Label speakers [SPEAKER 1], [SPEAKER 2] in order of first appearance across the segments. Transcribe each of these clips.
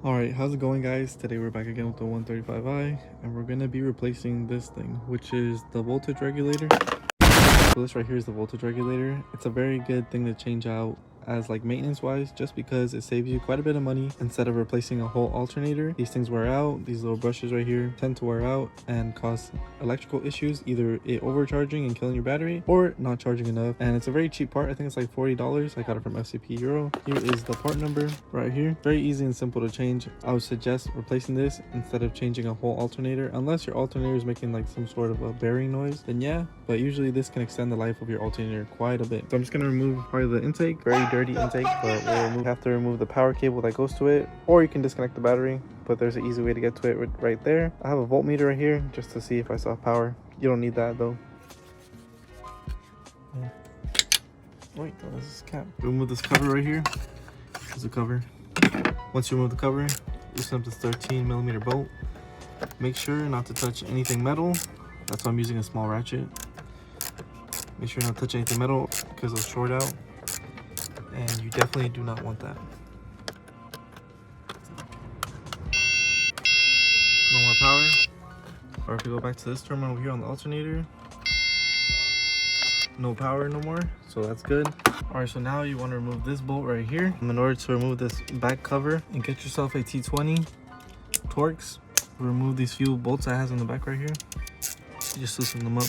[SPEAKER 1] Alright, how's it going, guys? Today we're back again with the 135i, and we're going to be replacing this thing, which is the voltage regulator. So this right here is the voltage regulator. It's a very good thing to change out as like maintenance wise, just because it saves you quite a bit of money. Instead of replacing a whole alternator, these things wear out. These little brushes right here tend to wear out and cause electrical issues, either it overcharging and killing your battery or not charging enough. And it's a very cheap part. I think it's like $40. I got it from FCP Euro. Here is the part number right here. Very easy and simple to change. I would suggest replacing this instead of changing a whole alternator, unless your alternator is making like some sort of a bearing noise, then yeah, but usually this can extend the life of your alternator quite a bit. So I'm just going to remove part of the intake. Very dirty intake, but we'll have to remove the power cable that goes to it, or you can disconnect the battery, but there's an easy way to get to it right there. I have a voltmeter right here just to see if I saw power. You don't need that though. Wait, this is cap. Remove this cover right here. There's a cover. Once you remove the cover, loosen up this 13mm bolt. Make sure not to touch anything metal. That's why I'm using a small ratchet. Make sure not to touch anything metal because it'll short out, and you definitely do not want that. No more power. Or if you go back to this terminal over here on the alternator, no power no more, so that's good. All right, so now you want to remove this bolt right here. In order to remove this back cover and get yourself a T20 Torx, remove these few bolts that has on the back right here. You just loosen them up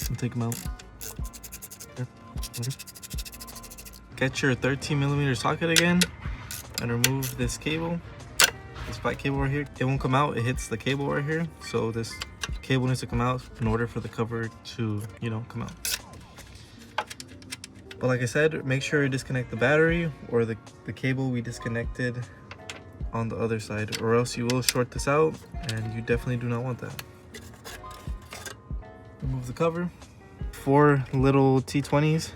[SPEAKER 1] and take them out. Get your 13mm socket again and remove this cable, this black cable right here. It won't come out, it hits the cable right here, so this cable needs to come out in order for the cover to, you know, come out. But like I said, make sure you disconnect the battery or the cable we disconnected on the other side, or else you will short this out, and you definitely do not want that. Remove the cover. 4 little T20s.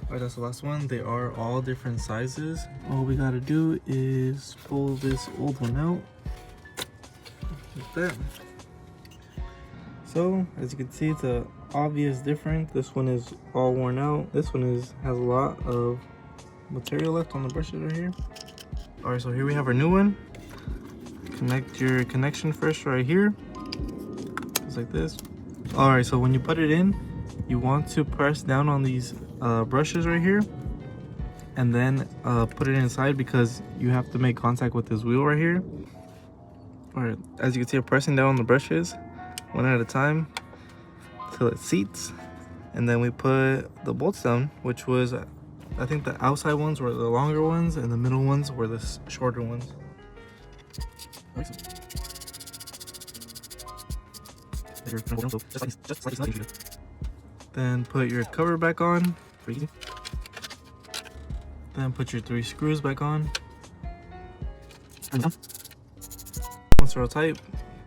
[SPEAKER 1] Alright, that's the last one. They are all different sizes. All we gotta do is pull this old one out like that. So as you can see, it's a obvious difference. This one is all worn out. This one has a lot of material left on the brushes right here. All right, so here we have our new one. Connect your connection first right here, just like this. All right, so when you put it in, you want to press down on these brushes right here, and then put it inside, because you have to make contact with this wheel right here. All right, as you can see, I'm pressing down on the brushes one at a time till it seats, and then we put the bolts down, which was, I think the outside ones were the longer ones and the middle ones were the shorter ones. Then put your cover back on. Then put your 3 screws back on. Once they're all tight,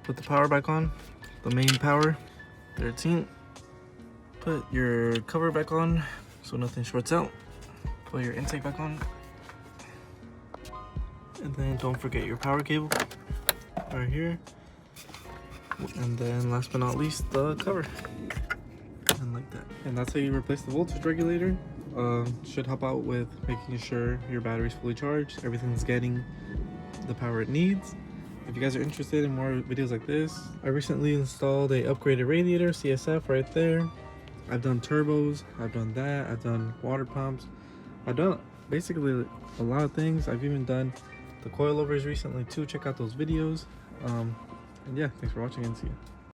[SPEAKER 1] put the power back on. The main power, 13. Put your cover back on so nothing shorts out. Put your intake back on. And then don't forget your power cable right here. And then last but not least, the cover. And like that. And that's how you replace the voltage regulator. Should help out with making sure your battery's fully charged, everything's getting the power it needs. If you guys are interested in more videos like this, I recently installed a upgraded radiator, CSF right there. I've done turbos, I've done that, I've done water pumps. I've done basically a lot of things. I've even done the coilovers recently too. Check out those videos. And yeah, thanks for watching and see you.